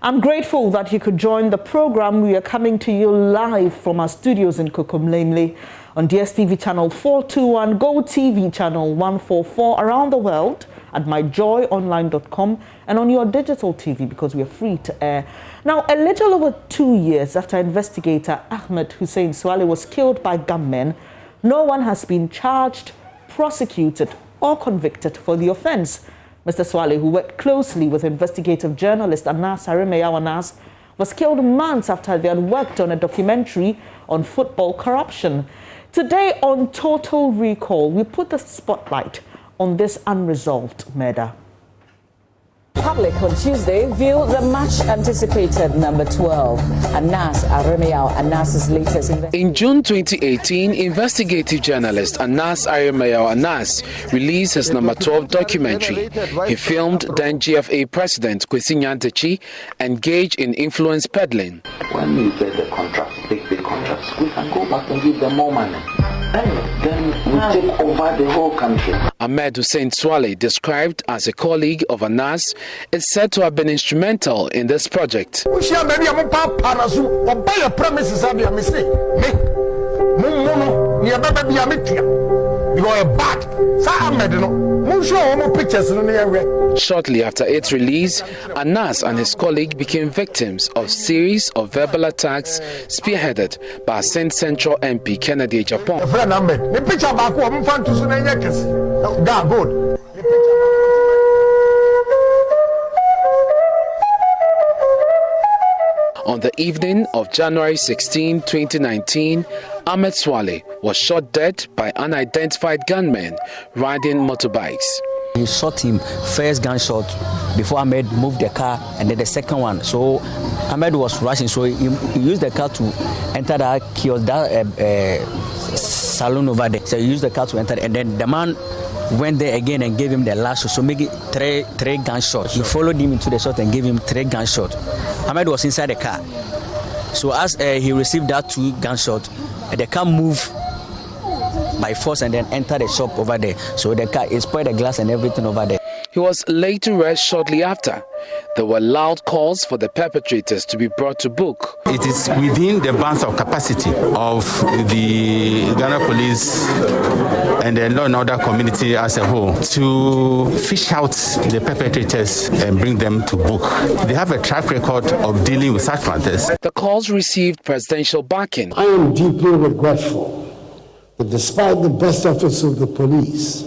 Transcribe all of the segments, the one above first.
I'm grateful that you could join the program. We are coming to you live from our studios in Kokomlemle on DSTV channel 421, Go TV channel 144 around the world at myjoyonline.com and on your digital TV because we are free to air. Now, a little over 2 years after investigator Ahmed Hussein-Suale was killed by gunmen, no one has been charged, prosecuted or convicted for the offense. Mr. Suale, who worked closely with investigative journalist Anas Aremeyaw, was killed months after they had worked on a documentary on football corruption. Today on Total Recall, we put the spotlight on this unresolved murder. Public on Tuesday viewed the much-anticipated number 12, Anas Aremeyaw latest investigation. In June 2018, investigative journalist Anas Aremeyaw released his number 12 documentary. He filmed then GFA President Kwesi Nyantakyi engaged in influence peddling. When we get the contracts, big contracts, we can go back and give them more money. And then we take over the whole country. Ahmed Hussein-Suale, described as a colleague of Anas, is said to have been instrumental in this project. Shortly after its release, Anas and his colleague became victims of a series of verbal attacks spearheaded by Saint Central MP Kennedy Japan. On the evening of January 16, 2019, Ahmed Suale was shot dead by unidentified gunmen riding motorbikes. He shot him first gunshot before Ahmed moved the car, and then the second one. So Ahmed was rushing, so he used the car to enter that kiosk, that saloon over there. So he used the car to enter, and then the man went there again and gave him the last shot. So make it three gunshots. He followed him into the shot and gave him 3 gunshots. Ahmed was inside the car. So as he received that 2 gunshots, the car moved by force and then entered the shop over there. So the car spoiled the glass and everything over there. He was laid to rest shortly after. There were loud calls for the perpetrators to be brought to book. It is within the bounds of capacity of the Ghana police and the law and order community as a whole to fish out the perpetrators and bring them to book. They have a track record of dealing with such matters. The calls received presidential backing. I am deeply regretful that despite the best efforts of the police,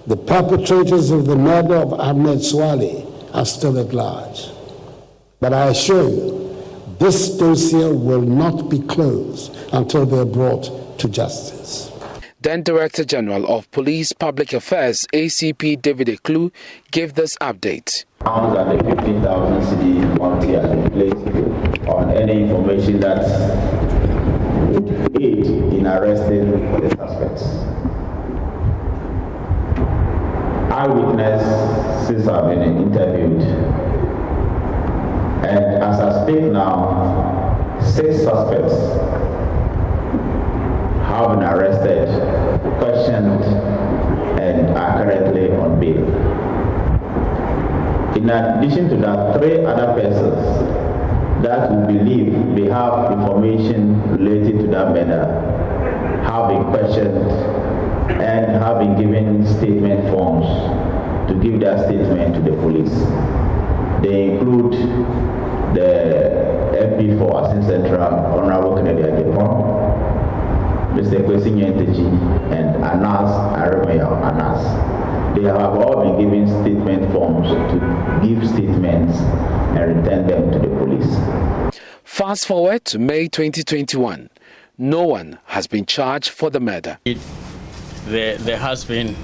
the perpetrators of the murder of Ahmed Suale are still at large. But I assure you, this dossier will not be closed until they are brought to justice. Then Director General of Police Public Affairs, ACP David Eklu, gave this update. Found that the 15,000 CD bounty has been placed on any information that would aid in arresting the suspects. Eyewitnesses have been interviewed, and as I speak now, 6 suspects have been arrested, questioned, and are currently on bail. In addition to that, 3 other persons that we believe may have information related to that murder have been questioned and have been given statement forms to give that statement to the police. They include the MP for Saint Central, Honorable Kennedy Japan, Mr. Kwesi Nyantakyi, and Anas Aremeyaw. They have all been given statement forms to give statements and return them to the police. Fast forward to May 2021. No one has been charged for the murder. There has been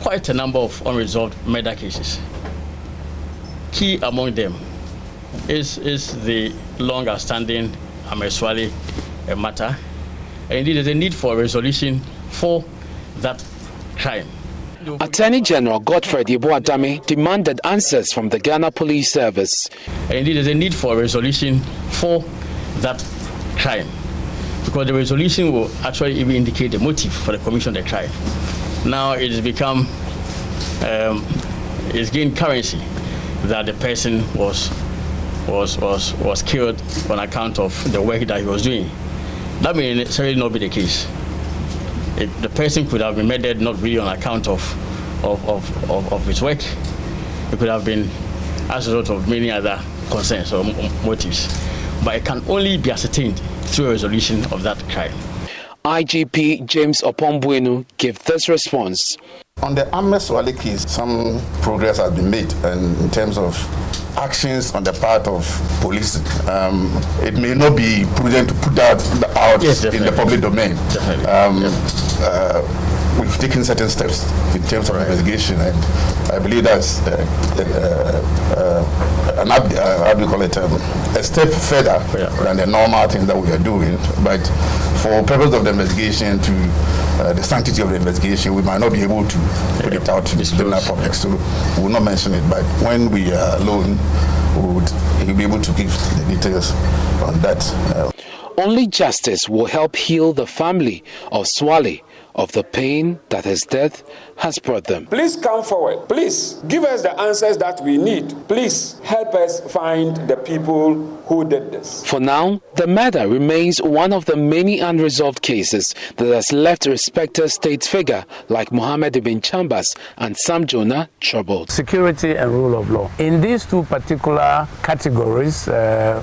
quite a number of unresolved murder cases. Key among them is the longer-standing Ahmed Suale matter. And indeed, there's a need for a resolution for that crime. Attorney General Godfred Yeboah-Dame demanded answers from the Ghana Police Service. And indeed, there's a need for a resolution for that crime, because the resolution will actually even indicate the motive for the commission of the crime. Now it has become, it's gained currency that the person was was killed on account of the work that he was doing. That may necessarily not be the case. The person could have been murdered not really on account of his work. It could have been as a result of many other concerns or motives. But it can only be ascertained through a resolution of that crime. IGP James Opombuenu gave this response. On the Ahmed Suale case, some progress has been made in terms of actions on the part of police. It may not be prudent to put that out in the public domain. We've taken certain steps in terms of investigation, and I believe that's a step further than the normal things that we are doing. But for purpose of the investigation, to the sanctity of the investigation, we might not be able to put it out to the general public, so we will not mention it. But when we are alone, we'll be able to give the details on that. Only justice will help heal the family of Suale of the pain that his death has brought them. Please come forward. Please give us the answers that we need. Please help us find the people who did this. For now, the matter remains one of the many unresolved cases that has left respected state figure like Mohammed Ibn Chambers and Sam Jonah troubled. Security and rule of law. In these two particular categories,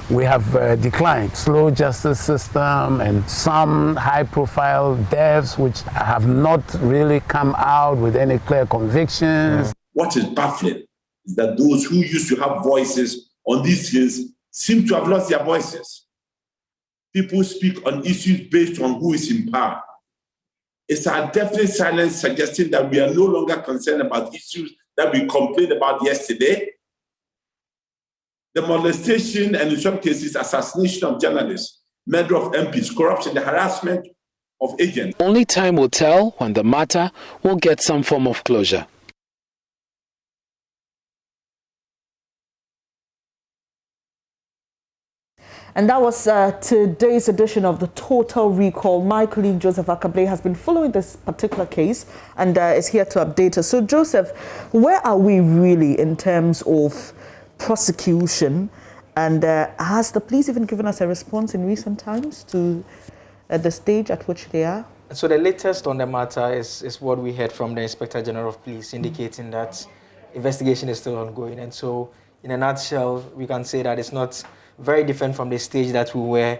we have declined. Slow justice system and some high-profile deaths which have not really come out with any clear convictions. What is baffling is that those who used to have voices on these things seem to have lost their voices. People speak on issues based on who is in power. It's a definite silence suggesting that we are no longer concerned about issues that we complained about yesterday. The molestation and, in some cases, assassination of journalists, murder of MPs, corruption, the harassment of agents. Only time will tell when the matter will get some form of closure. And that was today's edition of the Total Recall. My colleague Joseph Akable has been following this particular case and is here to update us. So Joseph, where are we really in terms of prosecution? And has the police even given us a response in recent times to the stage at which they are? So the latest on the matter is what we heard from the Inspector General of Police, indicating that investigation is still ongoing. And so in a nutshell, we can say that it's not very different from the stage that we were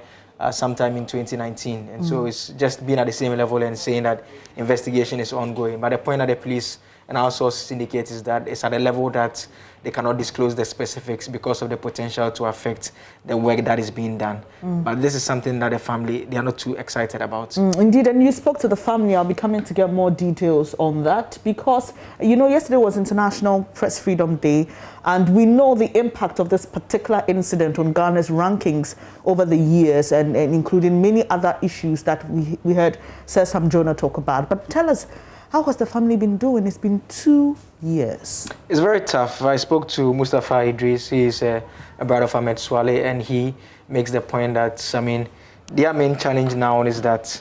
sometime in 2019. And so it's just being at the same level and saying that investigation is ongoing. But the point that the police and our sources indicate is that it's at a level that they cannot disclose the specifics because of the potential to affect the work that is being done. But this is something that the family, they are not too excited about. Indeed, and you spoke to the family. I'll be coming to get more details on that because, you know, yesterday was International Press Freedom Day, and we know the impact of this particular incident on Ghana's rankings over the years, and including many other issues that we heard Sir Sam Jonah talk about. But tell us, how has the family been doing? It's been 2 years. It's very tough. I spoke to Mustafa Idris. He is a brother of Ahmed Suale, and he makes the point that, I mean, their main challenge now is that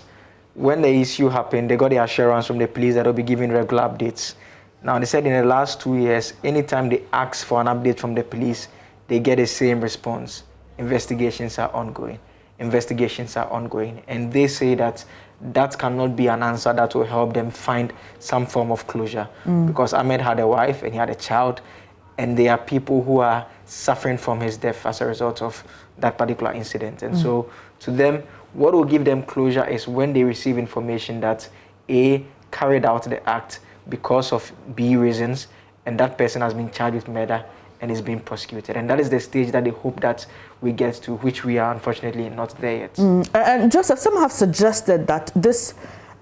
when the issue happened, they got the assurance from the police that they'll be giving regular updates. Now, they said in the last 2 years, anytime they ask for an update from the police, they get the same response. Investigations are ongoing. Investigations are ongoing. And they say that that cannot be an answer that will help them find some form of closure. Because Ahmed had a wife and he had a child, and there are people who are suffering from his death as a result of that particular incident. And so to them, what will give them closure is when they receive information that A, carried out the act because of B reasons, and that person has been charged with murder and is being prosecuted. And that is the stage that they hope that we get to, which we are unfortunately not there yet. And Joseph, some have suggested that this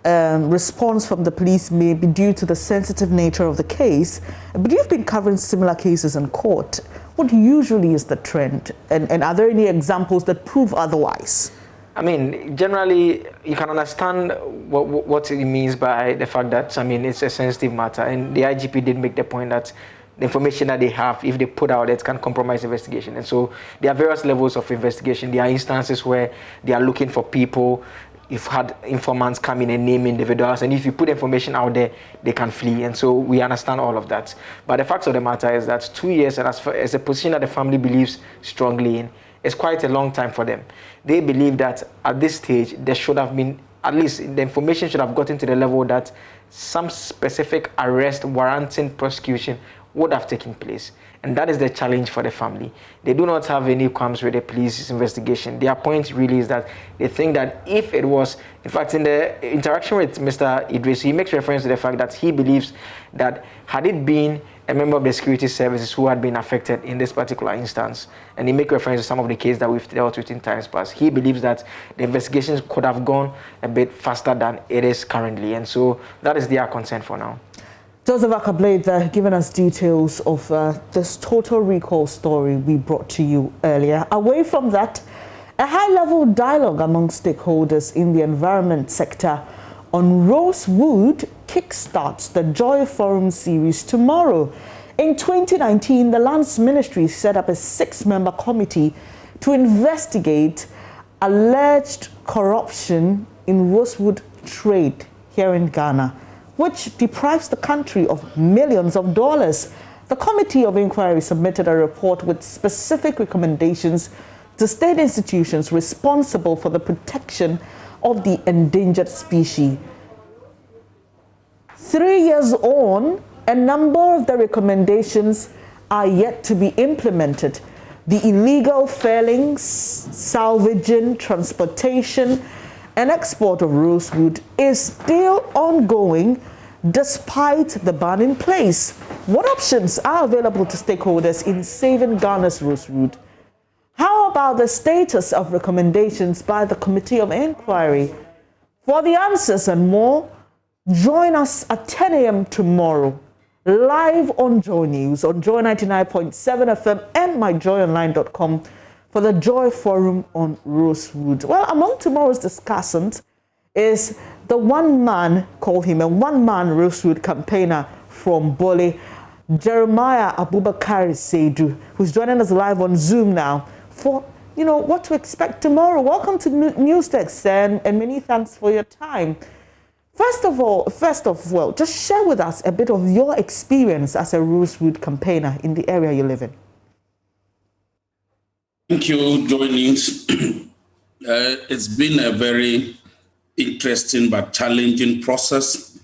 response from the police may be due to the sensitive nature of the case, but you've been covering similar cases in court. What usually is the trend? And are there any examples that prove otherwise? I mean, generally, you can understand what it means by the fact that, I mean, it's a sensitive matter. And the IGP did make the point that the information that they have, if they put out, it can compromise investigation. And so there are various levels of investigation. There are instances where they are looking for people you've had informants come in and name individuals, and if you put information out there, they can flee. And so we understand all of that. But the fact of the matter is that 2 years, and as a position that the family believes strongly in, is quite a long time for them. They believe that at this stage, there should have been, at least the information should have gotten to the level that some specific arrest warranting prosecution would have taken place. And that is the challenge for the family. They do not have any qualms with the police investigation. Their point really is that they think that if it was, in fact, in the interaction with Mr. Idris, he makes reference to the fact that he believes that had it been a member of the security services who had been affected in this particular instance, and he makes reference to some of the cases that we've dealt with in times past, he believes that the investigations could have gone a bit faster than it is currently. And so that is their concern for now. Joseph Akablade giving us details of this total recall story we brought to you earlier. Away from that, a high-level dialogue among stakeholders in the environment sector on Rosewood kickstarts the Joy Forum series tomorrow. In 2019, the Lands Ministry set up a 6-member committee to investigate alleged corruption in rosewood trade here in Ghana, which deprives the country of millions of dollars. The Committee of Inquiry submitted a report with specific recommendations to state institutions responsible for the protection of the endangered species. 3 years on, a number of the recommendations are yet to be implemented. The illegal fellings, salvaging, transportation, and export of rosewood is still ongoing despite the ban in place. What options are available to stakeholders in saving Ghana's rosewood? How about the status of recommendations by the Committee of Inquiry? For the answers and more, join us at 10 a.m. tomorrow, live on Joy News, on Joy 99.7 FM and myjoyonline.com for the Joy Forum on Rosewood. Well, among tomorrow's discussants is the one-man, call him a one-man Rosewood campaigner from Bole, Jeremiah Abubakar Seidu, who's joining us live on Zoom now for, what to expect tomorrow. Welcome to Newstex, and many thanks for your time. First of all, just share with us a bit of your experience as a Rosewood campaigner in the area you live in. Thank you, JoyNews. It's been a very interesting but challenging process.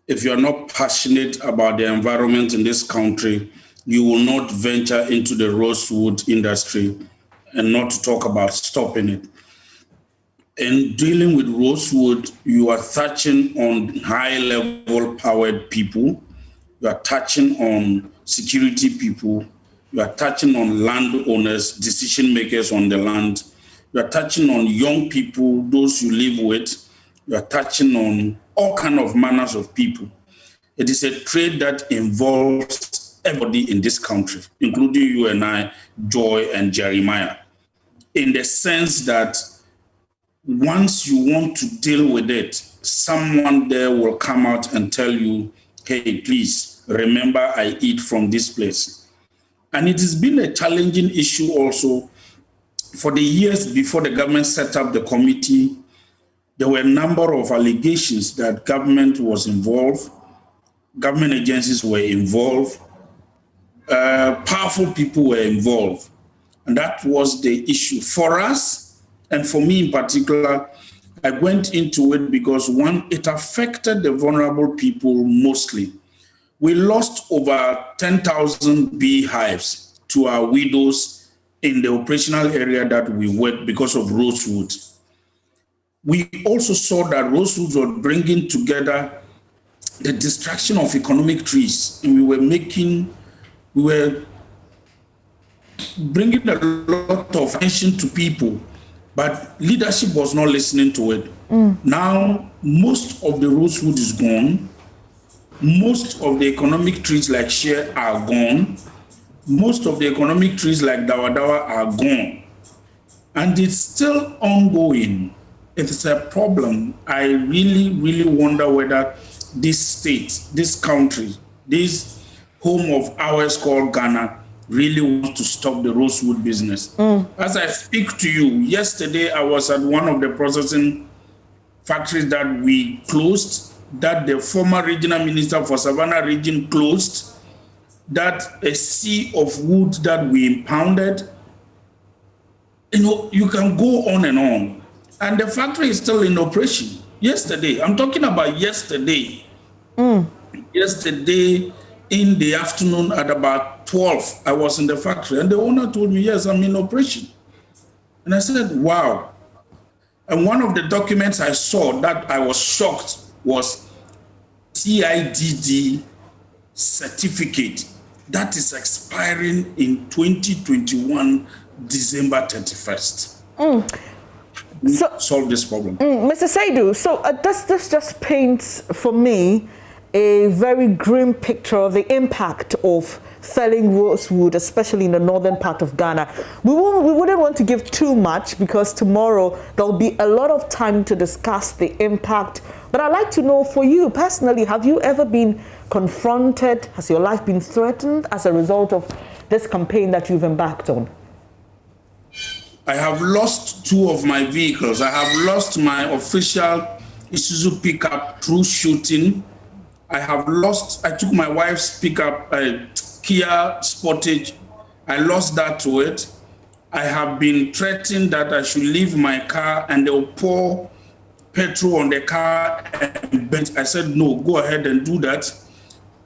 If you are not passionate about the environment in this country, you will not venture into the rosewood industry, and not to talk about stopping it. In dealing with rosewood, you are touching on high-level powered people, you are touching on security people, you are touching on landowners, decision makers on the land, you are touching on young people, those you live with, you are touching on all kinds of manners of people. It is a trade that involves everybody in this country, including you and I, Joy and Jeremiah, in the sense that once you want to deal with it, someone there will come out and tell you, hey, please, remember I eat from this place. And it has been a challenging issue also. For the years before the government set up the committee, there were a number of allegations that government was involved, government agencies were involved, powerful people were involved. And that was the issue. For us, and for me in particular, I went into it because, one, it affected the vulnerable people mostly. We lost over 10,000 beehives to our widows in the operational area that we worked because of rosewood. We also saw that rosewood were bringing together the destruction of economic trees, and we were bringing a lot of attention to people, but leadership was not listening to it. Now, most of the rosewood is gone. Most of the economic trees like shea are gone. Most of the economic trees like dawa are gone. And it's still ongoing. It is a problem. I really, really wonder whether this state, this country, this home of ours called Ghana really wants to stop the rosewood business. As I speak to you, yesterday I was at one of the processing factories that we closed, that the former regional minister for Savannah region closed, that a sea of wood that we impounded. You know, you can go on and on. And the factory is still in operation. Yesterday, I'm talking about yesterday. Yesterday in the afternoon at about 12, I was in the factory and the owner told me, yes, I'm in operation. And I said, wow. And one of the documents I saw that I was shocked was TIDD certificate that is expiring in 2021, December 31st. So, solve this problem. Mr. Saidu, so this just paints for me a very grim picture of the impact of felling rosewood, especially in the northern part of Ghana. We wouldn't want to give too much because tomorrow there'll be a lot of time to discuss the impact. But I'd like to know, for you personally, have you ever been confronted? Has your life been threatened as a result of this campaign that you've embarked on? I have lost 2 of my vehicles. I have lost my official Isuzu pickup through shooting. I took my wife's pickup, Kia Sportage. I lost that to it. I have been threatened that I should leave my car and they'll pour petrol on the car. And I said, no, go ahead and do that.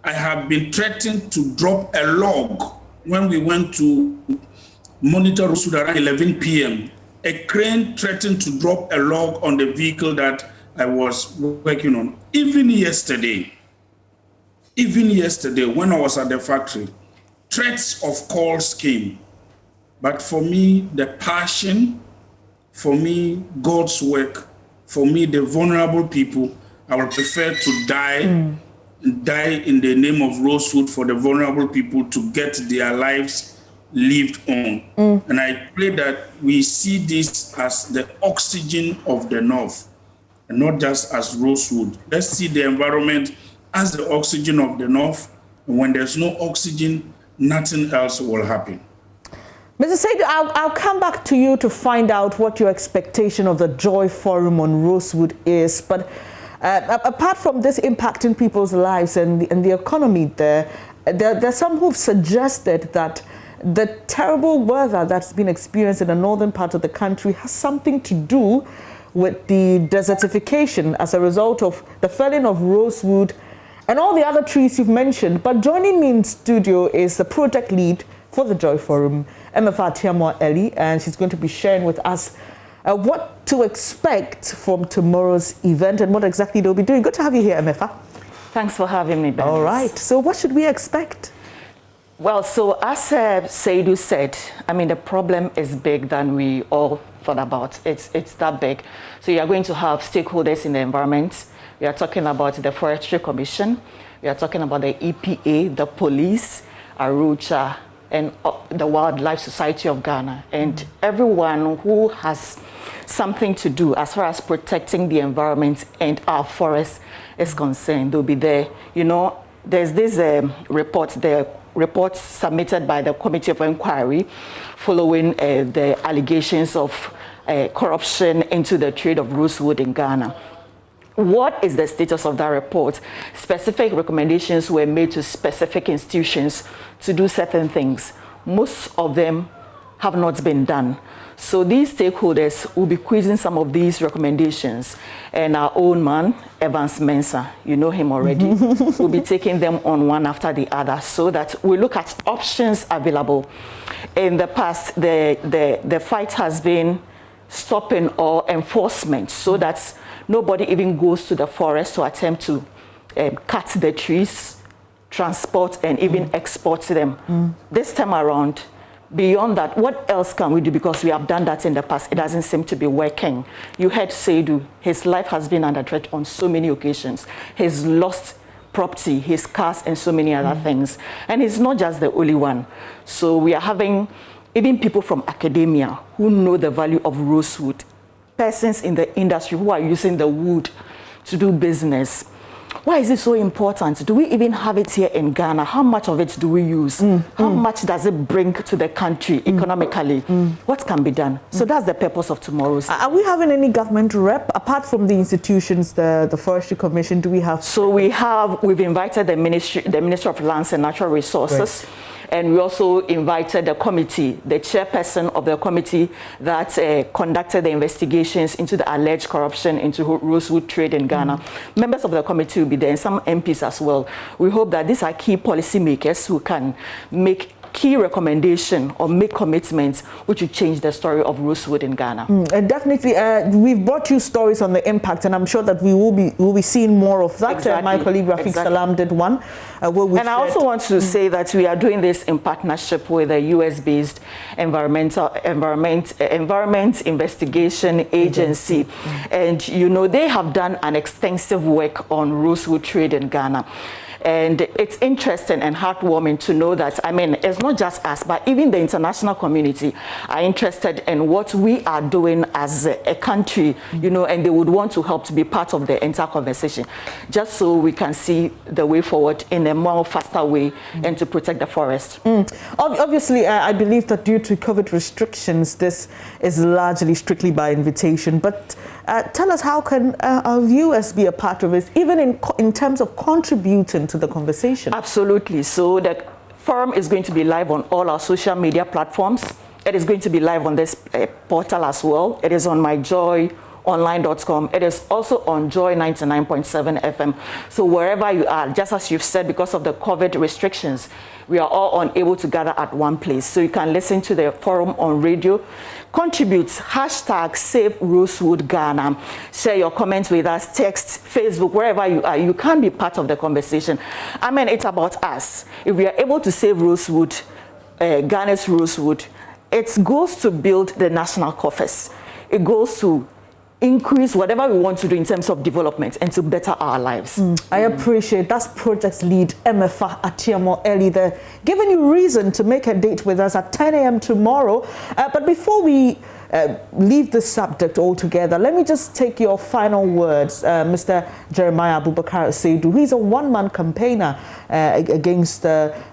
I have been threatened to drop a log when we went to monitor Rosewood around 11 p.m. A crane threatened to drop a log on the vehicle that I was working on. Even yesterday, when I was at the factory, threats of calls came. But for me, the passion, for me, God's work, for me, the vulnerable people, I would prefer to die in the name of Rosewood for the vulnerable people to get their lives lived on. And I pray that we see this as the oxygen of the North and not just as Rosewood. Let's see the environment as the oxygen of the North. And when there's no oxygen, nothing else will happen. Mr. Saidu, I'll come back to you to find out what your expectation of the Joy Forum on Rosewood is. But apart from this impacting people's lives and the economy there's some who've suggested that the terrible weather that's been experienced in the northern part of the country has something to do with the desertification as a result of the felling of rosewood and all the other trees you've mentioned. But joining me in studio is the project lead for the Joy Forum, Ahmed, and she's going to be sharing with us what to expect from tomorrow's event and what exactly they'll be doing. Good to have you here, Emefa. Thanks for having me, Ben. All right. So what should we expect? Well, so as Saidu said, I mean, the problem is big than we all thought about. It's that big. So you are going to have stakeholders in the environment. We are talking about the Forestry Commission. We are talking about the EPA, the police, Arucha, and the Wildlife Society of Ghana. And everyone who has something to do as far as protecting the environment and our forests is concerned. They'll be there. You know, there's this report submitted by the Committee of Inquiry following the allegations of corruption into the trade of rosewood in Ghana. What is the status of that report? Specific recommendations were made to specific institutions to do certain things. Most of them have not been done. So these stakeholders will be quizzing some of these recommendations, and our own man, Evans Mensah, you know him already, will be taking them on one after the other so that we look at options available. In the past, the fight has been stopping or enforcement so that nobody even goes to the forest to attempt to cut the trees, transport, and even export them. This time around, beyond that, what else can we do? Because we have done that in the past. It doesn't seem to be working. You heard Saidu, his life has been under threat on so many occasions. He's lost property, his cars, and so many other things. And he's not just the only one. So we are having even people from academia who know the value of rosewood, persons in the industry who are using the wood to do business. Why is it so important? Do we even have it here in Ghana? How much of it do we use? How much does it bring to the country economically? What can be done? So that's the purpose of tomorrow's. Are we having any government rep apart from the institutions, the Forestry Commission? Do we have? So we've invited the Ministry of Lands and Natural Resources. Right. And we also invited the committee, the chairperson of the committee that conducted the investigations into the alleged corruption into rosewood trade in Ghana. Members of the committee will be there and some MPs as well. We hope that these are key policymakers who can make key recommendation or make commitments which will change the story of rosewood in Ghana. Definitely, we've brought you stories on the impact, and I'm sure that we will be seeing more of that. Exactly. My colleague Rafiq Salam did one. And I also want to say that we are doing this in partnership with a US-based environment investigation agency, and you know they have done an extensive work on rosewood trade in Ghana. And it's interesting and heartwarming to know that, I mean, it's not just us, but even the international community are interested in what we are doing as a country, you know, and they would want to help to be part of the entire conversation, just so we can see the way forward in a more faster way and to protect the forest. Obviously, I believe that due to COVID restrictions, this is largely strictly by invitation, but tell us, how can our viewers be a part of it, even in terms of contributing to the conversation? Absolutely. So the forum is going to be live on all our social media platforms. It is going to be live on this portal as well. It is on myjoyonline.com. It is also on Joy 99.7 FM. So wherever you are, just as you've said, because of the COVID restrictions, we are all unable to gather at one place. So you can listen to the forum on radio. Contribute, #SaveRosewoodGhana. Share your comments with us, text, Facebook, wherever you are. You can be part of the conversation. I mean, it's about us. If we are able to save rosewood, Ghana's rosewood, it goes to build the national coffers. It goes to increase whatever we want to do in terms of development and to better our lives. I appreciate that's Project Lead Emefa Atiamo Eli there, giving you reason to make a date with us at 10 a.m. tomorrow. But before we leave this subject altogether, let me just take your final words, Mr. Jeremiah Abubakar Seidu. He's a one-man campaigner against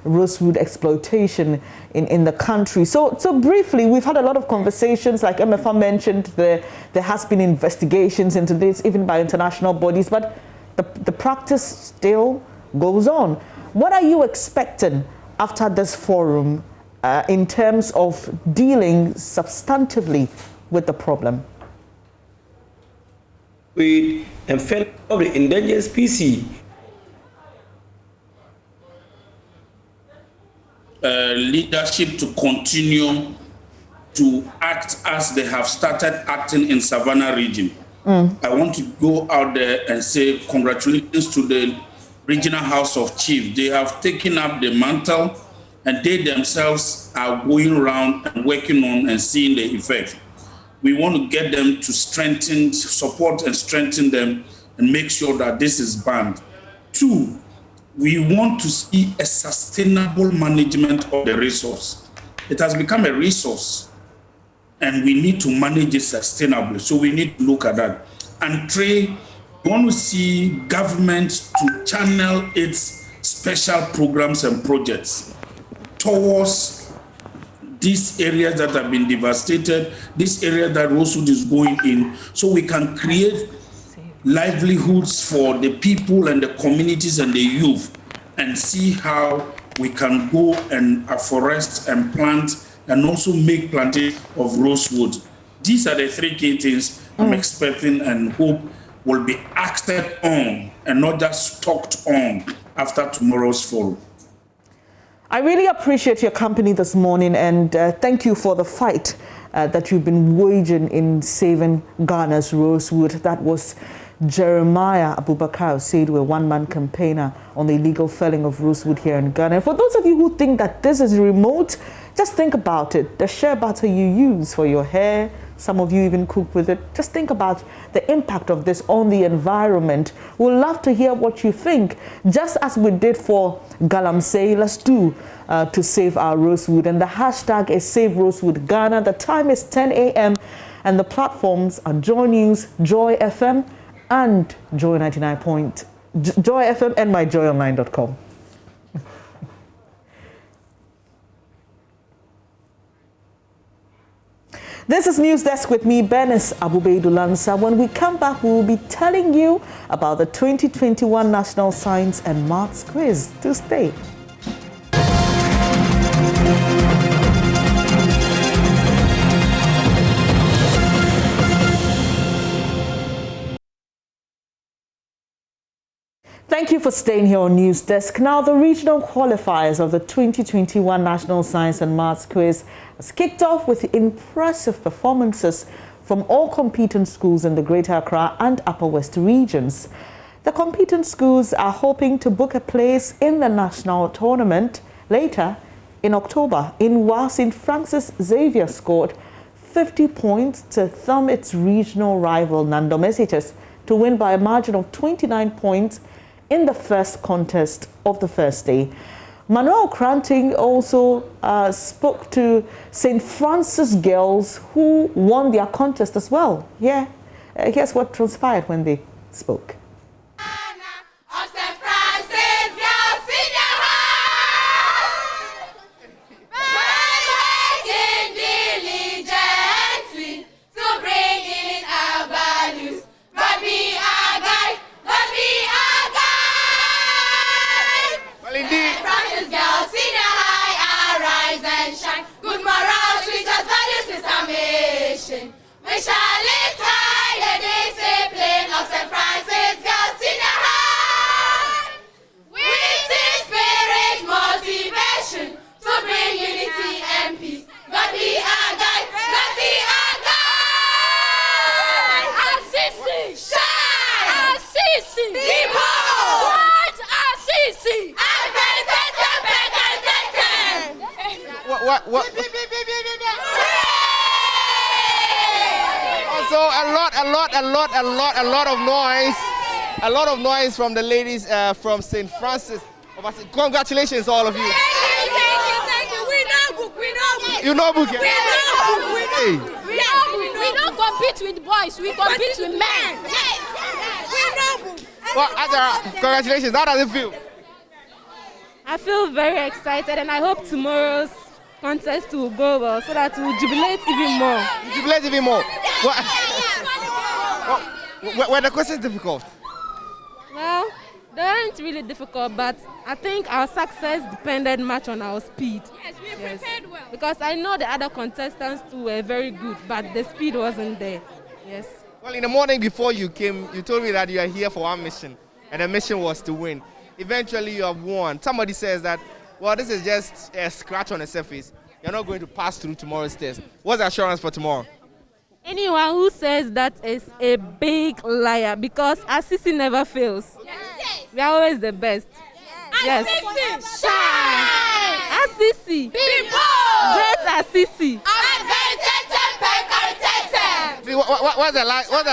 rosewood exploitation in the country. So briefly, we've had a lot of conversations, like MFA mentioned, there has been investigations into this, even by international bodies, but the practice still goes on. What are you expecting after this forum in terms of dealing substantively with the problem? With the of the endangered species, leadership to continue to act as they have started acting in Savannah region. I want to go out there and say congratulations to the Regional House of Chiefs. They have taken up the mantle and they themselves are going around and working on and seeing the effect. We want to get them to support and strengthen them and make sure that this is banned. 2, we want to see a sustainable management of the resource. It has become a resource and we need to manage it sustainably. So we need to look at that. And 3, we want to see government to channel its special programs and projects towards these areas that have been devastated, this area that rosewood is going in, so we can create livelihoods for the people and the communities and the youth, and see how we can go and afforest and plant and also make plantation of rosewood. These are the 3 key things I'm expecting and hope will be acted on and not just talked on after tomorrow's forum. I really appreciate your company this morning, and thank you for the fight that you've been waging in saving Ghana's rosewood. That was Jeremiah Abubakar Seidu, a one-man campaigner on the illegal felling of rosewood here in Ghana. And for those of you who think that this is remote, just think about it. The shea butter you use for your hair, some of you even cook with it. Just think about the impact of this on the environment. We'd love to hear what you think. Just as we did for Galamsey, let's do to save our rosewood. And the hashtag is Save Rosewood Ghana. The time is 10 a.m. and the platforms are JoyNews, Joy FM, and Joy 99.7 Joy FM and myjoyonline.com. This is News Desk with me, Bernice Abubeidulansa. When we come back, we will be telling you about the 2021 National Science and Maths Quiz. To stay. Thank you for staying here on News Desk. Now, the regional qualifiers of the 2021 National Science and Maths Quiz has kicked off with impressive performances from all competent schools in the Greater Accra and Upper West regions. The competent schools are hoping to book a place in the national tournament later in October, while St. Francis Xavier scored 50 points to thumb its regional rival Nando Messages to win by a margin of 29 points in the first contest of the first day. Manuel Cranting also spoke to St. Francis girls who won their contest as well. Yeah, here's what transpired when they spoke. We shall live high the discipline of St. Francis Girls Senior High. With spirit, motivation to bring unity and peace. God be our guide, God be our guide. Assisi, shine. Assisi, be bold. What Assisi? What? Also, a lot of noise from the ladies from St. Francis. Congratulations, all of you. Thank you. We know book. You know book, yeah? We don't compete with boys. We compete with men. We know book. Well, congratulations. How does it feel? I feel very excited, and I hope tomorrow's contest will go well so that we'll jubilate even more. Jubilate even more. Were the questions difficult? Well, they weren't really difficult, but I think our success depended much on our speed. Yes, we prepared well. Because I know the other contestants too were very good, but the speed wasn't there. Yes. Well, in the morning before you came, you told me that you are here for one mission, and the mission was to win. Eventually, you have won. Somebody says that, well, this is just a scratch on the surface. You're not going to pass through tomorrow's test. What's the assurance for tomorrow? Anyone who says that is a big liar, because Assisi never fails. Yes. We are always the best. Yes. Assisi, shine. Assisi, be bold. Great Assisi. What's the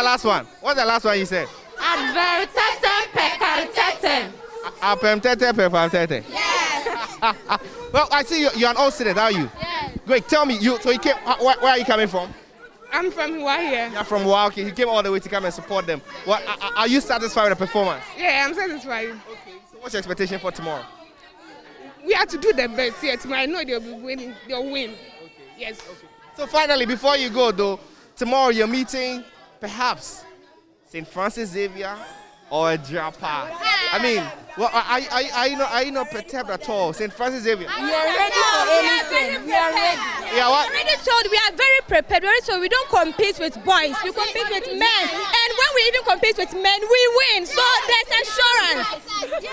last one? What's the last one you said? Yes. Well, I see you're an old student, are you? Yes. Great. Tell me, so you came. Where are you coming from? I'm from Hawaii. You're from Hawaii. Okay, you came all the way to come and support them. What? Are you satisfied with the performance? Yeah, I'm satisfied. Okay. So what's your expectation for tomorrow? We have to do the best here tomorrow. I know they'll be winning. They'll win. Okay. Yes. Okay. So finally, before you go though, tomorrow you're meeting perhaps St. Francis Xavier or Japa. I mean, well, are you not perturbed at all? St. Francis Xavier. We are ready for anything. We are ready. Yeah, what? We are already told we are very prepared. We are told we don't compete with boys. We compete with men. And when we even compete with men, we win. So there's assurance.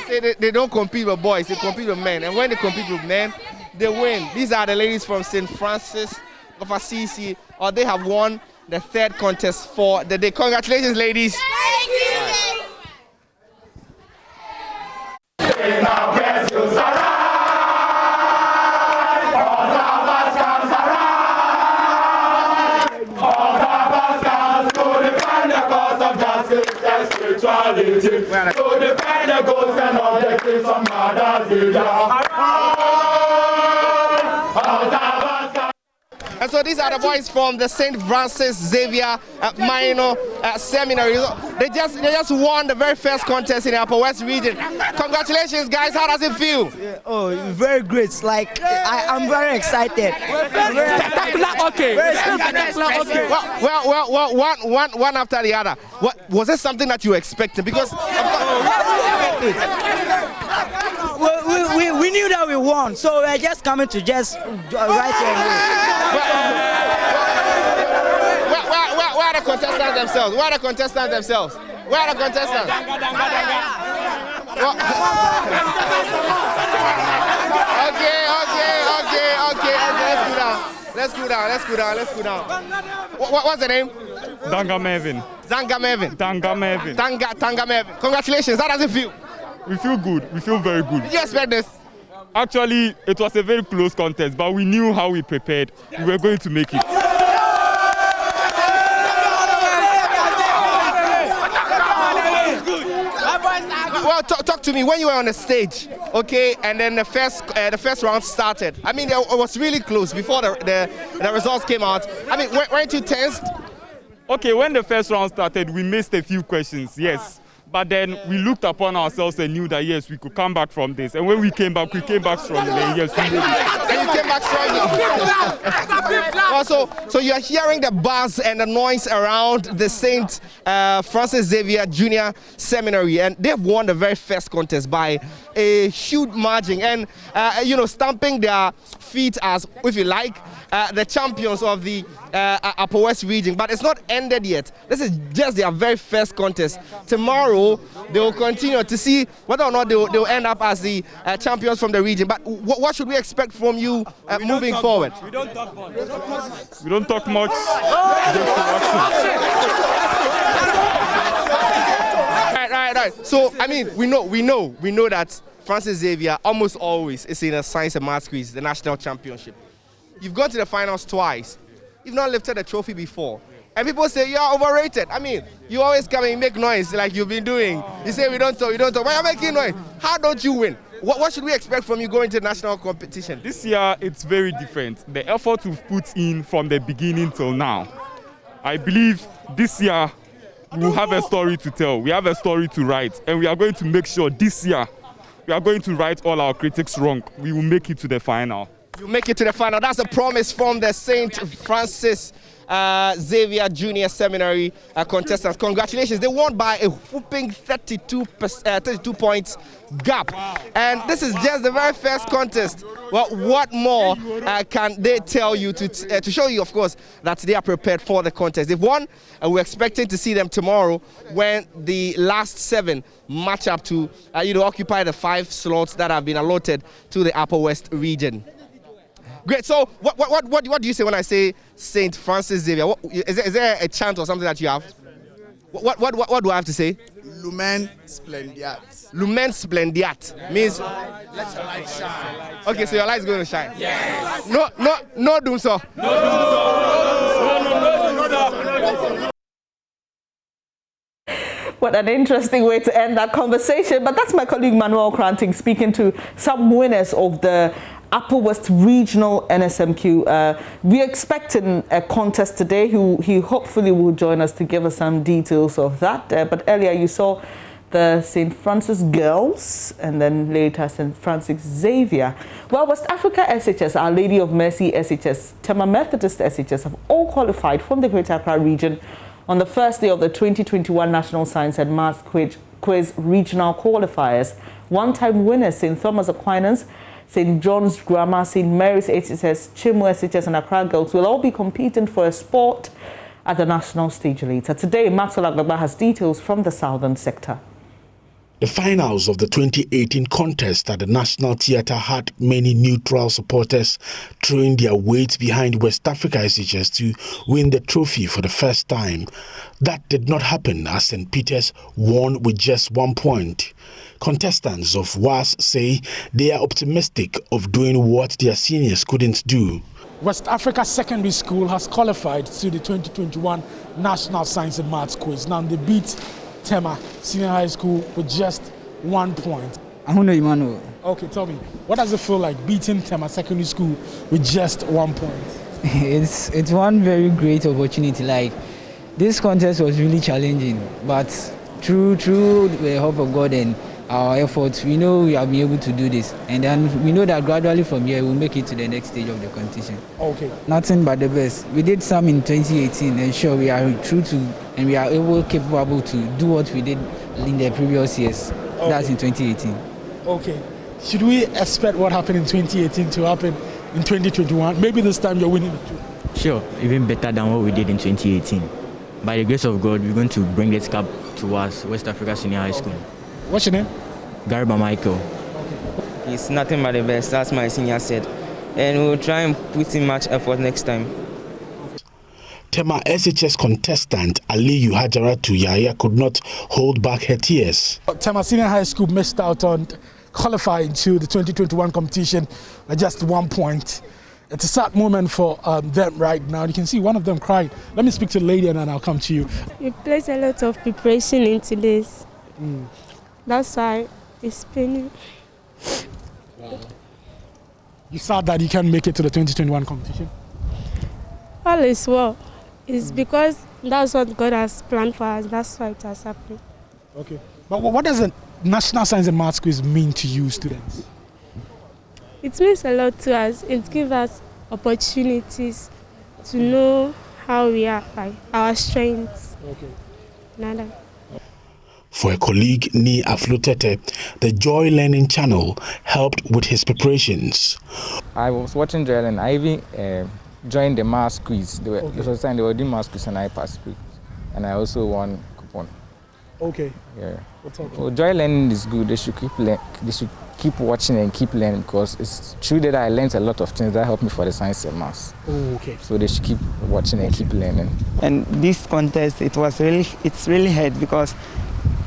Say they don't compete with boys. They compete with men. And when they compete with men, they win. These are the ladies from St. Francis of Assisi. Or they have won the third contest for the day. Congratulations, ladies. Thank you. And so these are the boys from the St. Francis Xavier Minor Seminary. They just won the very first contest in the Upper West region. Congratulations, guys. How does it feel? Yeah, oh, very great. It's like I'm very excited. Spectacular. Okay. Well, one after the other. What was it? Something that you were expecting? Because we knew that we won, so we're just coming to just write where are the contestants themselves? Where are the contestants themselves? Where are the contestants? Okay. Let's go down. What's the name? Tanga Mervin. Congratulations. How does it feel? We feel good. We feel very good. Did you expect this? Actually, it was a very close contest, but we knew how we prepared. We were going to make it. Well, talk to me. When you were on the stage, okay, and then the first round started. I mean, it was really close before the results came out. I mean, weren't you tensed? Okay, when the first round started, we missed a few questions, yes. But then we looked upon ourselves and knew that, yes, we could come back from this. And when we came back strongly. Yes, we did. And you came back strongly. Also, so you are hearing the buzz and the noise around the St. Francis Xavier Junior Seminary. And they've won the very first contest by a huge margin. And, stamping their feet as, if you like, the champions of the Upper West region. But it's not ended yet. This is just their very first contest. Tomorrow, they will continue to see whether or not they will end up as the champions from the region. But what should we expect from you moving forward? We don't talk much. We don't talk much. Right. So, I mean, we know that Francis Xavier almost always is in a science and maths quiz, the national championship. You've gone to the finals twice. You've not lifted a trophy before. And people say you're overrated. I mean, you always come and make noise like you've been doing. You say we don't talk. But you're making noise. How don't you win? What should we expect from you going to national competition? This year, it's very different. The effort we've put in from the beginning till now. I believe this year we will have a story to tell. We have a story to write. And we are going to make sure this year we are going to right all our critics wrong. We will make it to the final. You make it to the final. That's a promise from the St. Francis Xavier Junior Seminary contestants. Congratulations. They won by a whooping 32 points gap. Wow. And this is just the very first contest. Well, what more can they tell you to show you, of course, that they are prepared for the contest? They've won, and we're expecting to see them tomorrow when the last 7 match up to occupy the 5 slots that have been allotted to the Upper West region. Great. So, what do you say when I say St. Francis Xavier? Is there a chant or something that you have? What do I have to say? Lumen Splendiat. Lumen Splendiat means let your light shine. Okay, so your light is going to shine. Yes. No doom so. What an interesting way to end that conversation. But that's my colleague Manuel Kranting speaking to some winners of the Upper West Regional NSMQ. We're expecting a contest today. He hopefully will join us to give us some details of that. But earlier you saw the St. Francis girls and then later St. Francis Xavier. Well, West Africa SHS, Our Lady of Mercy SHS, Tema Methodist SHS have all qualified from the Greater Accra region on the first day of the 2021 National Science and Maths Quiz Regional Qualifiers. One-time winners St. Thomas Aquinas, St. John's Grammar, St. Mary's HSS, Chimwe SHS and Accra Girls will all be competing for a spot at the national stage later. Today, Maxwell Agbagba has details from the southern sector. The finals of the 2018 contest at the National Theatre had many neutral supporters throwing their weight behind West Africa SHS to win the trophy for the first time. That did not happen as St. Peter's won with just 1 point. Contestants of WAS say they are optimistic of doing what their seniors couldn't do. West Africa Secondary School has qualified to the 2021 National Science and Maths Quiz. Now they beat Tema Senior High School with just 1 point. Ahuno Emmanuel. Okay, tell me, what does it feel like beating Tema Secondary School with just 1 point? It's one very great opportunity. Like, this contest was really challenging, but through the help of God and our efforts, we know we have been able to do this, and then we know that gradually from here we'll make it to the next stage of the competition. Okay. Nothing but the best. We did some in 2018, and sure we are true to, and we are capable to do what we did in the previous years. Okay. That's in 2018. Okay. Should we expect what happened in 2018 to happen in 2021? Maybe this time you're winning it too. Sure, even better than what we did in 2018. By the grace of God, we're going to bring this cup to us, West Africa Senior High School. What's your name? Garba Michael. It's nothing but the best, that's my senior said. And we'll try and put in much effort next time. Tema SHS contestant Aliyu Hajaratu Yahya could not hold back her tears. Tema Senior High School missed out on qualifying to the 2021 competition by just 1 point. It's a sad moment for them right now. You can see one of them cried. Let me speak to the lady and then I'll come to you. We place a lot of preparation into this. That's why it's paining. Wow. You sad that you can't make it to the 2021 competition? All is well. It's because that's what God has planned for us. That's why it has happened. Okay. But what does the National Science and Maths Quiz mean to you students? It means a lot to us. It gives us opportunities to know how we are, like our strengths. Okay. Nada. For a colleague, Ni Aflutete, the Joy Learning channel helped with his preparations. I was watching Joy Learning. I even joined the maths quiz. They were doing maths quiz and I participated. And I also won coupon. Okay. Yeah. Well, Joy Learning is good. They should keep watching and keep learning, because it's true that I learned a lot of things that helped me for the science and maths. Oh, okay. So they should keep watching and keep learning. And this contest, it's really hard because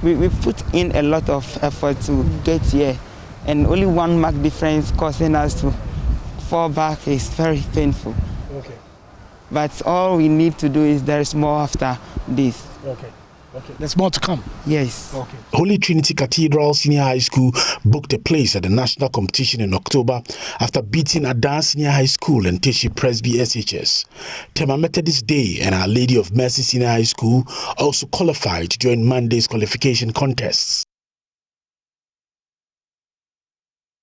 we put in a lot of effort to get here, and only 1 mark difference causing us to fall back is very painful. Okay. But all we need to do is there is more after this. Okay. Okay. There's more to come. Yes. Okay. Holy Trinity Cathedral Senior High School booked a place at the national competition in October after beating Adan Senior High School and Teshi Presby SHS. Tema Methodist Day and Our Lady of Mercy Senior High School also qualified to join Monday's qualification contests.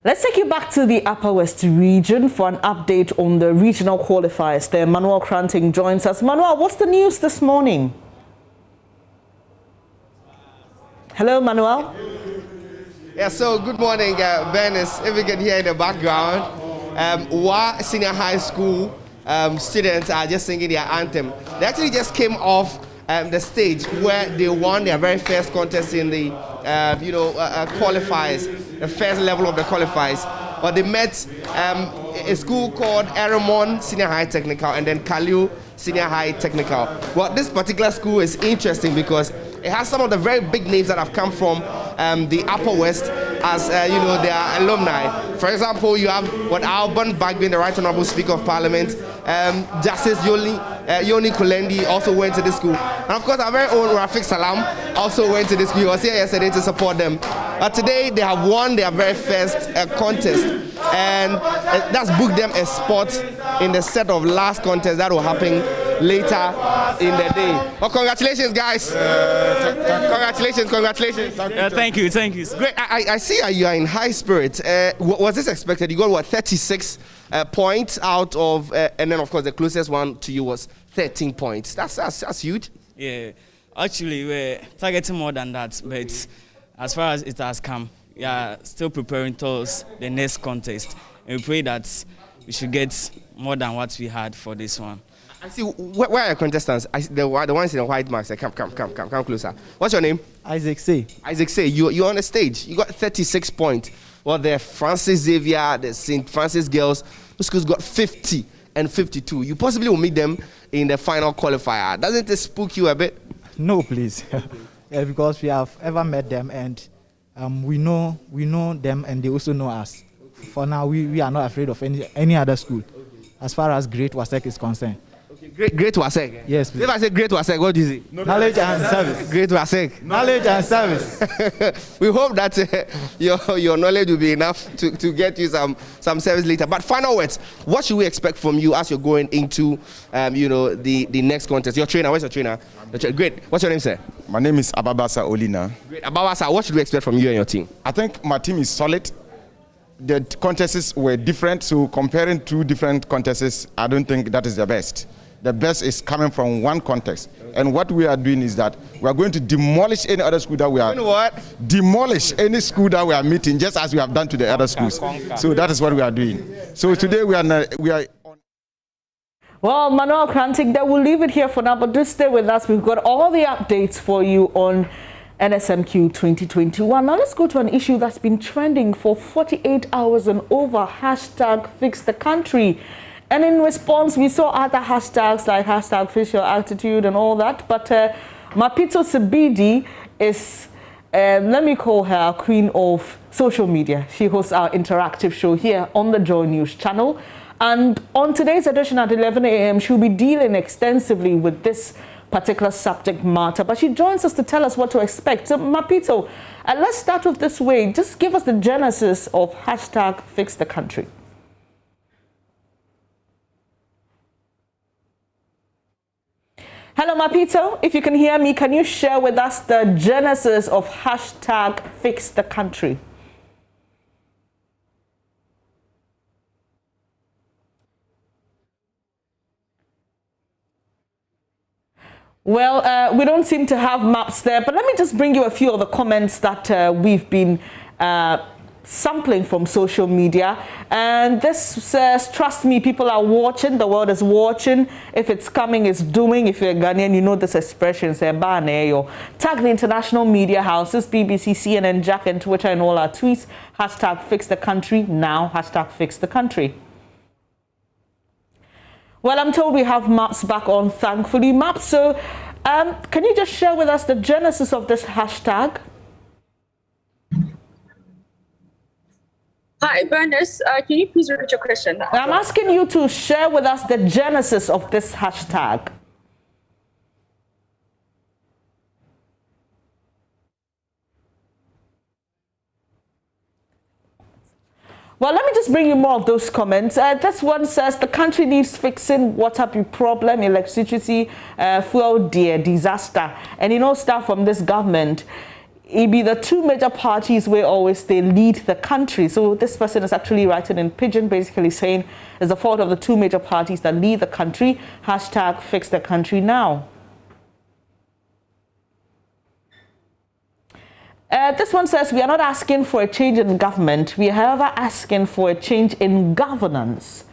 Let's take you back to the Upper West region for an update on the regional qualifiers. There, Manuel Kranting joins us. Manuel, what's the news this morning? Hello, Manuel. Yeah, so good morning, Bernice. If you can hear in the background, Wa Senior High School students are just singing their anthem. They actually just came off the stage where they won their very first contest in the qualifiers, the first level of the qualifiers. But they met a school called Aramon Senior High Technical and then Kaliu Senior High Technical. Well, this particular school is interesting because it has some of the very big names that have come from the Upper West as their alumni. For example, you have Alban Bagby, the Right Honourable Speaker of Parliament, Justice Yoni Kulendi also went to this school. And of course, our very own Rafik Salam also went to this school. He was here yesterday to support them. But today, they have won their very first contest. And that's booked them a spot in the set of last contest that will happen later in the day. Well, congratulations, guys. Congratulations. Thank you. Great. I see you are in high spirit. Was this expected? You got 36 points out of, and then of course the closest one to you was 13 points. That's huge. Yeah, actually we're targeting more than that, but as far as it has come, we are still preparing towards the next contest, and we pray that we should get more than what we had for this one. I see. Where are your contestants? The ones in the white masks. Come closer. What's your name? Isaac Say. Isaac Say. You're on the stage. You got 36 points. Well, the Francis Xavier, the St. Francis girls, those schools got 50 and 52. You possibly will meet them in the final qualifier. Doesn't it spook you a bit? No, please. Yeah, because we have ever met them and we know them and they also know us. For now, we are not afraid of any other school as far as Great Wasek is concerned. Great to ASEC. Yes, please. If I say great to ASEC, what do you say? Knowledge and service. Great to ASEC. Knowledge and service. We hope that your knowledge will be enough to get you some service later. But final words, what should we expect from you as you're going into the next contest? Your trainer, where's your trainer? Great. What's your name, sir? My name is Ababasa Olina. Great. Ababasa, what should we expect from you and your team? I think my team is solid. The contests were different, so comparing two different contests, I don't think that is the best. The best is coming from one context. And what we are doing is that we are going to demolish any other school that we are... You know what? Demolish any school that we are meeting, just as we have done to the other schools. So that is what we are doing. So today we are Well, Manuel Krantik, that we'll leave it here for now, but just stay with us. We've got all the updates for you on NSMQ 2021. Now let's go to an issue that's been trending for 48 hours and over, hashtag Fix the Country. And in response, we saw other hashtags like hashtag Fix Your Attitude and all that. But Mapito Sibidi is, let me call her queen of social media. She hosts our interactive show here on the JoyNews channel. And on today's edition at 11 a.m., she'll be dealing extensively with this particular subject matter, but she joins us to tell us what to expect. So, Mapito, let's start off this way. Just give us the genesis of hashtag Fix the Country. Hello, Mapito. If you can hear me, can you share with us the genesis of hashtag Fix the Country? Well, we don't seem to have maps there, but let me just bring you a few of the comments that we've been sampling from social media. And this says, trust me, people are watching, the world is watching. If it's coming, it's doing. If you're Ghanaian, you know this expression, say, tag the international media houses, BBC, CNN, Jack, and Twitter, and all our tweets. Hashtag Fix the Country now. Hashtag Fix the Country. Well, I'm told we have maps back on, thankfully. Maps, so can you just share with us the genesis of this hashtag? Hi, Bernice. Can you please repeat your question? I'm asking you to share with us the genesis of this hashtag. Well, let me just bring you more of those comments. This one says the country needs fixing. Water be problem, electricity, fuel, dear, disaster. And you know, stuff from this government, it be the two major parties where always they lead the country. So this person is actually writing in pidgin, basically saying it's the fault of the two major parties that lead the country. Hashtag Fix the Country now. This one says, we are not asking for a change in government. We are, however, asking for a change in governance.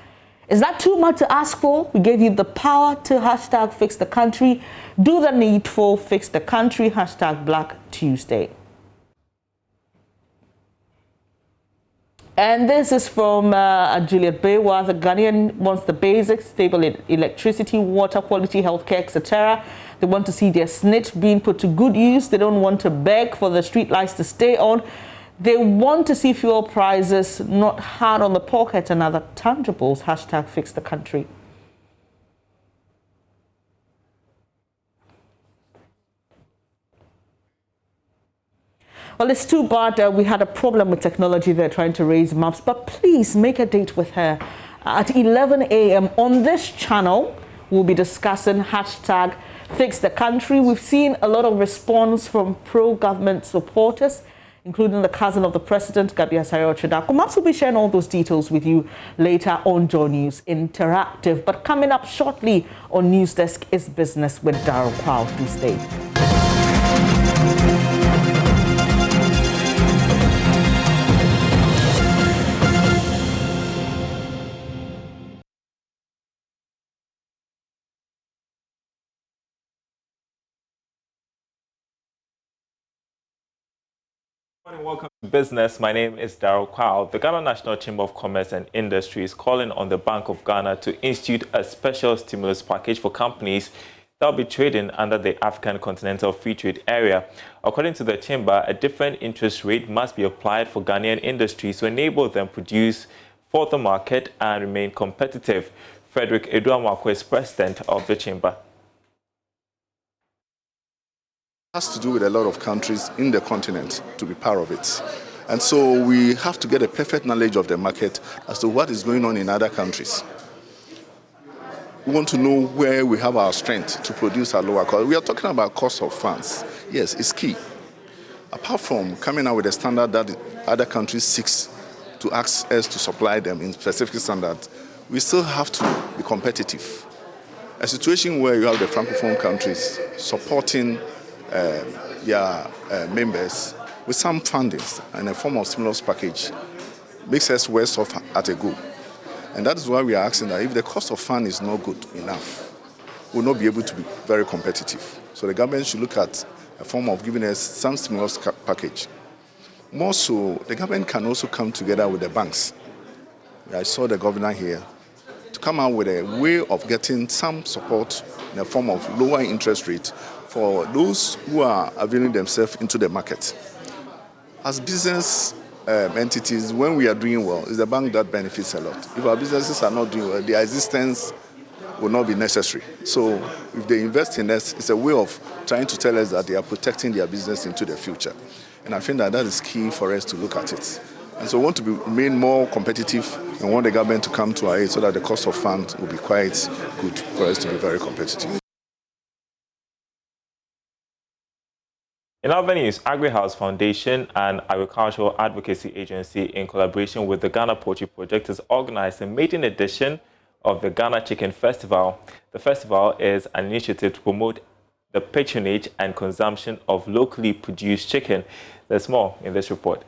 Is that too much to ask for? We gave you the power to hashtag Fix the Country. Do the needful, fix the country. Hashtag Black Tuesday. And this is from Juliet Bewa. The Ghanaian wants the basics, stable electricity, water, quality healthcare, etc. They want to see their SNIT being put to good use. They don't want to beg for the street lights to stay on. They want to see fuel prices not hard on the pocket and other tangibles. Hashtag Fix the Country. Well, it's too bad we had a problem with technology. They're trying to raise maps, but please make a date with her at 11 a.m. on this channel. We'll be discussing hashtag Fix the Country. We've seen a lot of response from pro-government supporters, including the cousin of the president, Gabi Asare-Ochidako. Maps will be sharing all those details with you later on JoyNews Interactive. But coming up shortly on News Desk is Business with Daryl Kwao. Do stay. Welcome to Business. My name is Daryl Kwao. The Ghana National Chamber of Commerce and Industry is calling on the Bank of Ghana to institute a special stimulus package for companies that will be trading under the African Continental Free Trade Area. According to the Chamber, a different interest rate must be applied for Ghanaian industries to enable them to produce for the market and remain competitive. Frederick Eduamwako is president of the chamber. It has to do with a lot of countries in the continent to be part of it. And so we have to get a perfect knowledge of the market as to what is going on in other countries. We want to know where we have our strength to produce at lower cost. We are talking about cost of funds. Yes, it's key. Apart from coming out with a standard that other countries seek to ask us to supply them in specific standards, we still have to be competitive. A situation where you have the Francophone countries supporting their members with some fundings and a form of stimulus package makes us worse off at a go. And that is why we are asking that if the cost of fund is not good enough, we'll not be able to be very competitive. So the government should look at a form of giving us some stimulus package. More so, the government can also come together with the banks. I saw the governor here to come out with a way of getting some support in the form of lower interest rate for those who are availing themselves into the market. As business entities, when we are doing well, it's the bank that benefits a lot. If our businesses are not doing well, their existence will not be necessary. So if they invest in us, it's a way of trying to tell us that they are protecting their business into the future. And I think that is key for us to look at it. And so we want to remain more competitive and want the government to come to our aid so that the cost of funds will be quite good for us to be very competitive. In other news, AgriHouse Foundation and Agricultural Advocacy Agency, in collaboration with the Ghana Poultry Project, has organized a maiden edition of the Ghana Chicken Festival. The festival is an initiative to promote the patronage and consumption of locally produced chicken. There's more in this report.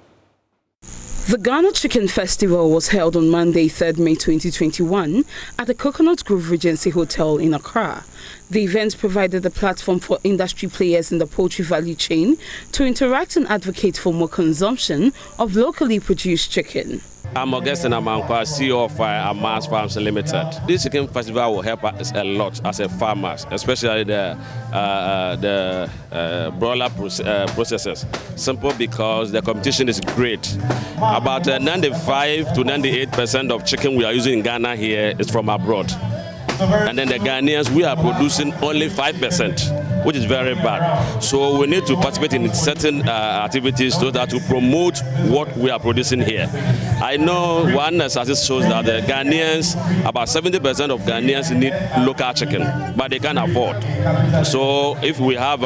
The Ghana Chicken Festival was held on Monday, 3rd May 2021 at the Coconut Grove Regency Hotel in Accra. The event provided a platform for industry players in the poultry value chain to interact and advocate for more consumption of locally produced chicken. I'm Augustine Amankwa, CEO of Amas Farms Limited. This chicken festival will help us a lot as a farmers, especially the broiler processors. Simple because the competition is great. About 95 to 98% of chicken we are using in Ghana here is from abroad. And then the Ghanaians, we are producing only 5%, which is very bad. So we need to participate in certain activities so that to promote what we are producing here. I know one statistic shows that the Ghanaians, about 70% of Ghanaians need local chicken, but they can't afford. So if we have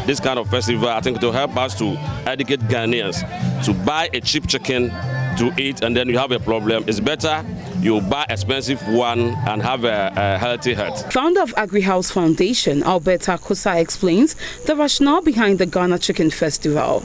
this kind of festival, I think it will help us to educate Ghanaians to buy a cheap chicken to eat, and then you have a problem. It's better you buy expensive one and have a healthy heart. Founder of AgriHouse Foundation, Alberta Kosa, explains the rationale behind the Ghana Chicken Festival.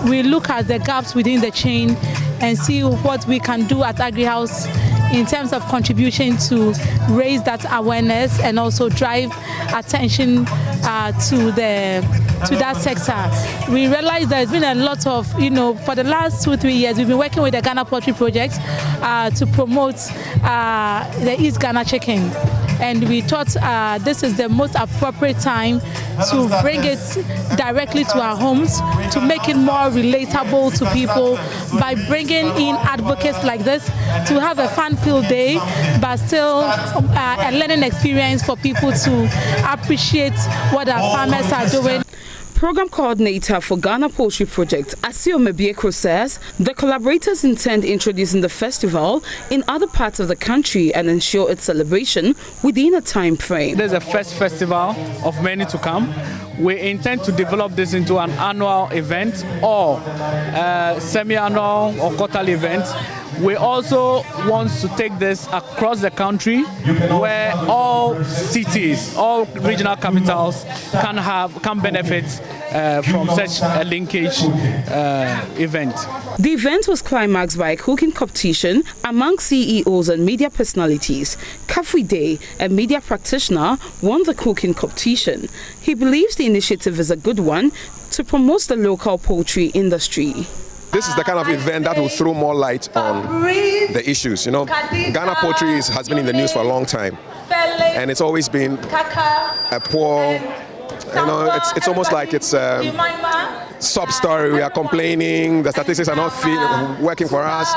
We look at the gaps within the chain and see what we can do at AgriHouse in terms of contribution to raise that awareness and also drive attention to that sector. We realize there's been a lot of, for the last 2-3 years, we've been working with the Ghana Poultry Project to promote the East Ghana chicken. And we thought this is the most appropriate time to bring it directly to our homes, to make it more relatable to people by bringing in advocates like this to have a fun-filled day, but still a learning experience for people to appreciate what our farmers are doing. Program coordinator for Ghana Poultry Project, Asio Mebieko, says the collaborators intend introducing the festival in other parts of the country and ensure its celebration within a time frame. There's a first festival of many to come. We intend to develop this into an annual event or semi-annual or quarterly event. We also want to take this across the country where all cities, all regional capitals can benefit from such a linkage event. The event was climaxed by a cooking competition among CEOs and media personalities. Kafui Day, a media practitioner, won the cooking competition. He believes the initiative is a good one to promote the local poultry industry. This is the kind of event that will throw more light on the issues. Ghana poultry has been in the news for a long time, and it's always been a poor, it's almost like it's a sob story. We are complaining, the statistics are not working for us.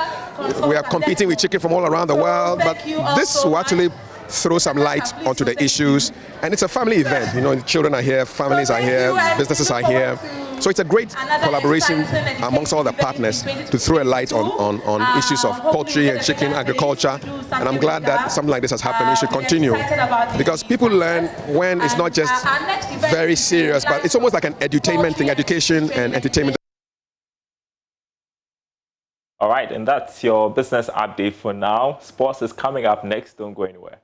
We are competing with chicken from all around the world, but this will actually throw some light onto the issues. And it's a family event. You know, children are here, families are here, businesses are here. So it's a great collaboration amongst all the partners to throw a light on issues of poultry and chicken agriculture. And I'm glad that something like this has happened. It should continue, because people learn when it's not just very serious, but it's almost like an edutainment thing, education and entertainment. All right, and that's your business update for now. Sports is coming up next. Don't go anywhere.